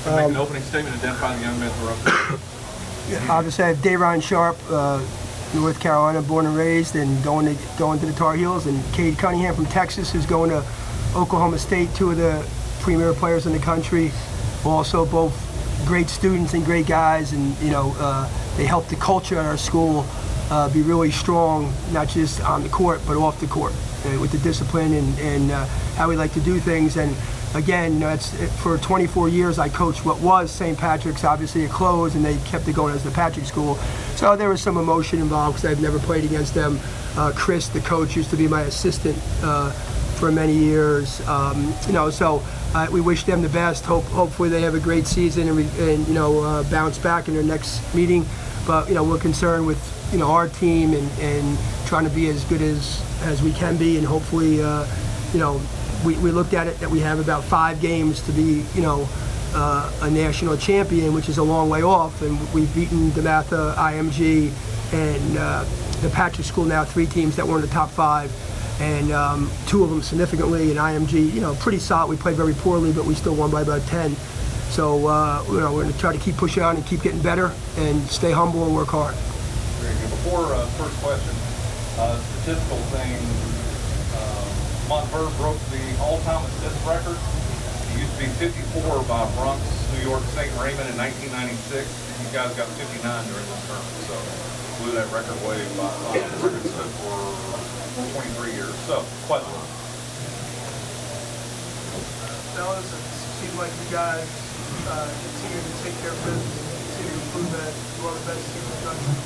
Make an opening statement identifying the young man for us. Obviously, I have Dayron Sharp, North Carolina, born and raised, and going to the Tar Heels, and Cade Cunningham from Texas, who's going to Oklahoma State, two of the premier players in the country. Also, both great students and great guys, and they help the culture at our school be really strong, not just on the court but off the court, with the discipline and how we like to do things. And again, for 24 years I coached what was St. Patrick's. Obviously it closed and they kept it going as the Patrick School, so there was some emotion involved because I've never played against them. Chris, the coach, used to be my assistant for many years. So we wish them the best. Hopefully they have a great season and bounce back in their next meeting. But we're concerned with our team and trying to be as good as we can be, and hopefully we looked at it that we have about 5 games to be a national champion, which is a long way off, and we've beaten DeMatha, IMG, and the Patrick School now, 3 teams that were in the top 5, and 2 of them significantly, and IMG pretty solid. We played very poorly, but we still won by about 10. So we're going to try to keep pushing on and keep getting better and stay humble and work hard. Very good. Before first question, statistical thing. Montverde broke the all-time assist record. It used to be 54 by Bronx, New York, St. Raymond in 1996. And you guys got 59 during this term, so blew that record away by record set for 23 years. So, question. Fellas, it seems like you guys continue to take care of business and continue to prove that you are the best team in the country.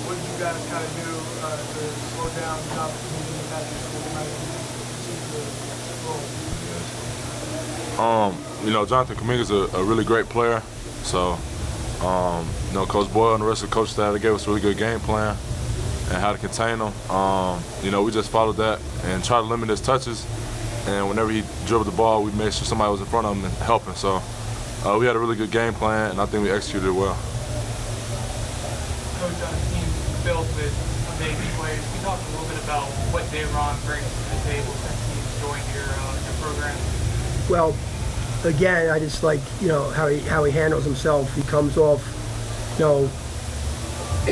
What did you guys kind of do to slow down the opportunity in Patrick School tonight and continue to roll? Jonathan Kuminga's a really great player. So, Coach Boyle and the rest of the coach staff, they gave us a really good game plan and how to contain him. We just followed that and tried to limit his touches. And whenever he dribbled the ball, we made sure somebody was in front of him and helping. So we had a really good game plan, and I think we executed it well. Coach, on a team built with amazing players, can you talk a little bit about what Dayron brings to the table since he's joined your program? Well, again, I just like how he handles himself. He comes off,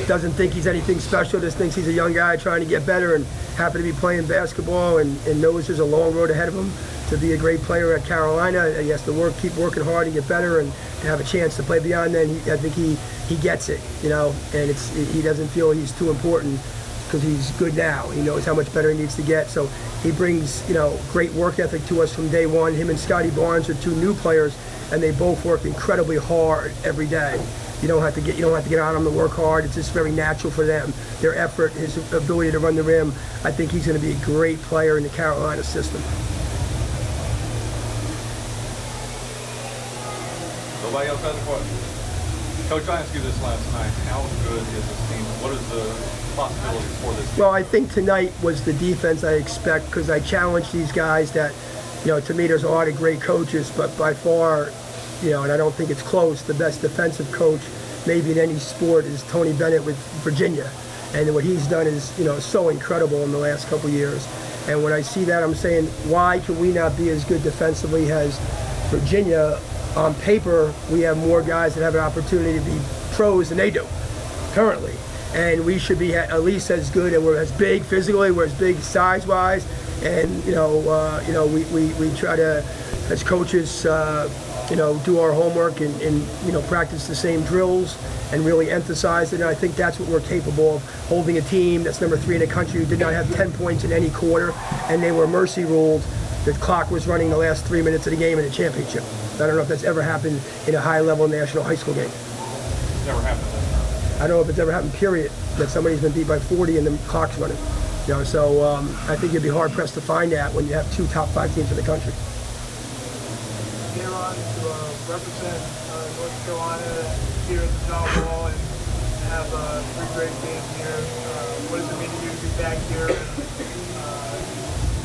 doesn't think he's anything special. Just thinks he's a young guy trying to get better and happy to be playing basketball, and knows there's a long road ahead of him to be a great player at Carolina. He has to keep working hard and get better, and to have a chance to play beyond that. I think he gets it, and he doesn't feel he's too important because he's good now. He knows how much better he needs to get. So he brings great work ethic to us from day one. Him and Scotty Barnes are 2 new players, and they both work incredibly hard every day. You don't have to get on them to work hard. It's just very natural for them. Their effort, his ability to run the rim. I think he's going to be a great player in the Carolina system. Nobody else has a question? Coach, I asked you this last night. How good is this team? What is the possibilities for this team? Well, I think tonight was the defense I expect, because I challenged these guys that, to me there's a lot of great coaches, but by far, and I don't think it's close, the best defensive coach maybe in any sport is Tony Bennett with Virginia. And what he's done is, so incredible in the last couple years. And when I see that, I'm saying, why can we not be as good defensively as Virginia? On paper, we have more guys that have an opportunity to be pros than they do currently. And we should be at least as good, and we're as big physically, we're as big size-wise. And, we try to, as coaches, do our homework and practice the same drills and really emphasize it. And I think that's what we're capable of, holding a team that's number 3 in the country who did not have 10 points in any quarter, and they were mercy ruled. The clock was running the last 3 minutes of the game in the championship. I don't know if that's ever happened in a high-level national high school game. Never happened. I don't know if it's ever happened, period, that somebody's been beat by 40 and the clock's running. So I think you'd be hard-pressed to find that when you have 2 top 5 teams in the country. Dayron, to represent North Carolina here at the John Wall and have 3 great games here. What does it mean to you to be back here and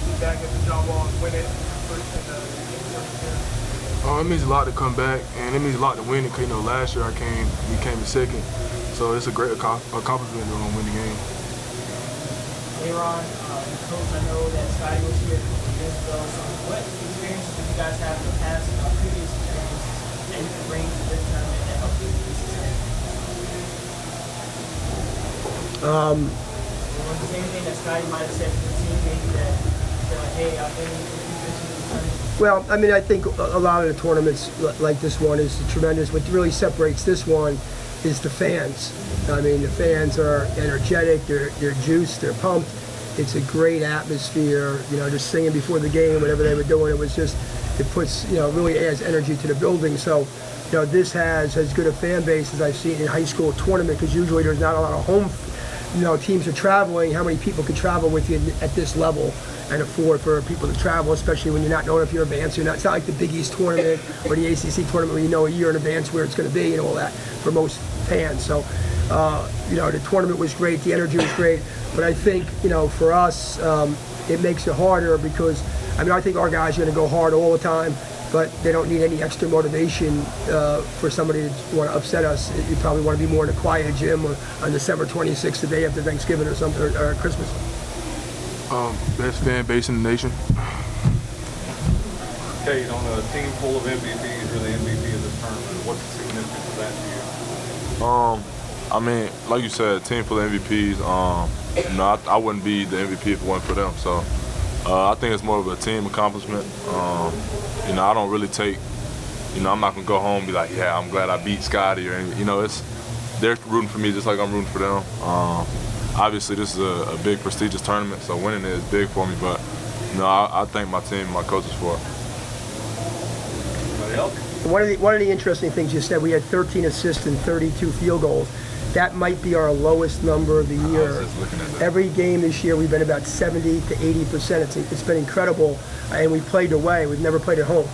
be back at the John Wall and win it It means a lot to come back, and it means a lot to win it. Because last year we came in second, so it's a great accomplishment to win the game. Dayron, Coach, I know that Scotty was here years ago. So what experiences did you guys have in the past, previous experiences, that bring to this tournament that helped you be successful? Was the same thing that Scotty might have said to the team, maybe that they're like, hey, I've been to this tournament? Well, I mean, I think a lot of the tournaments like this one is tremendous. What really separates this one is the fans. I mean, the fans are energetic, they're juiced, they're pumped. It's a great atmosphere, you know, just singing before the game, whatever they were doing, it was just, it puts, you know, really adds energy to the building. So, you know, this has as good a fan base as I've seen in high school tournament, because usually there's not a lot of home, you know, teams are traveling. How many people could travel with you at this level and afford for people to travel, especially when you're not knowing if you're advanced or not. It's not like the Big East tournament or the ACC tournament where you know a year in advance where it's going to be and all that for most fans. So, you know, the tournament was great, the energy was great, but I think, you know, for us, it makes it harder because, I mean, I think our guys are going to go hard all the time, but they don't need any extra motivation for somebody to want to upset us. You probably want to be more in a quiet gym on December 26th, the day after Thanksgiving or something, or Christmas. Best fan base in the nation. Kate, on a team full of MVPs, you're the MVP of this tournament. What's the significance of that to you? I mean, like you said, team full of MVPs. You know, I wouldn't be the MVP if it wasn't for them. So I think it's more of a team accomplishment. You know, I don't really take. You know, I'm not gonna go home and be like, yeah, I'm glad I beat Scotty or anything. You know, they're rooting for me just like I'm rooting for them. Obviously, this is a big, prestigious tournament, so winning it is big for me. But you know, I thank my team and my coaches for it. Anybody else? One of the interesting things you said, we had 13 assists and 32 field goals. That might be our lowest number of the year. Every game this year, we've been about 70 to 80%. It's been incredible, and we played away. We've never played at home,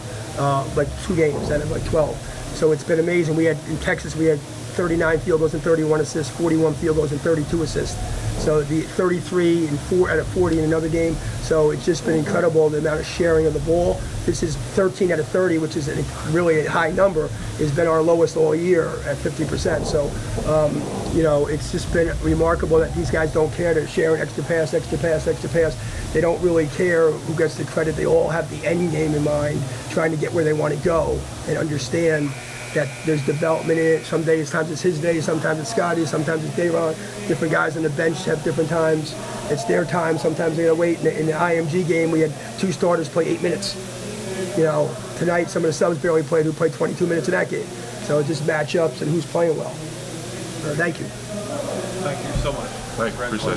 like 2 games out of like 12. So it's been amazing. We had in Texas, we had 39 field goals and 31 assists, 41 field goals and 32 assists. So the 33 and 4 out of 40 in another game. So it's just been incredible, the amount of sharing of the ball. This is 13 out of 30, which is really a high number, has been our lowest all year at 50%. So, you know, it's just been remarkable that these guys don't care. They're sharing extra pass, extra pass, extra pass. They don't really care who gets the credit. They all have the end game in mind, trying to get where they want to go and understand that there's development in it. Some days, sometimes it's his day, sometimes it's Scotty, sometimes it's Dayron. Different guys on the bench have different times. It's their time. Sometimes they gotta wait. In the IMG game, we had 2 starters play 8 minutes. You know, tonight some of the subs barely played, who played 22 minutes in that game. So it's just matchups and who's playing well. Thank you. Thank you so much. Thank you. Appreciate it.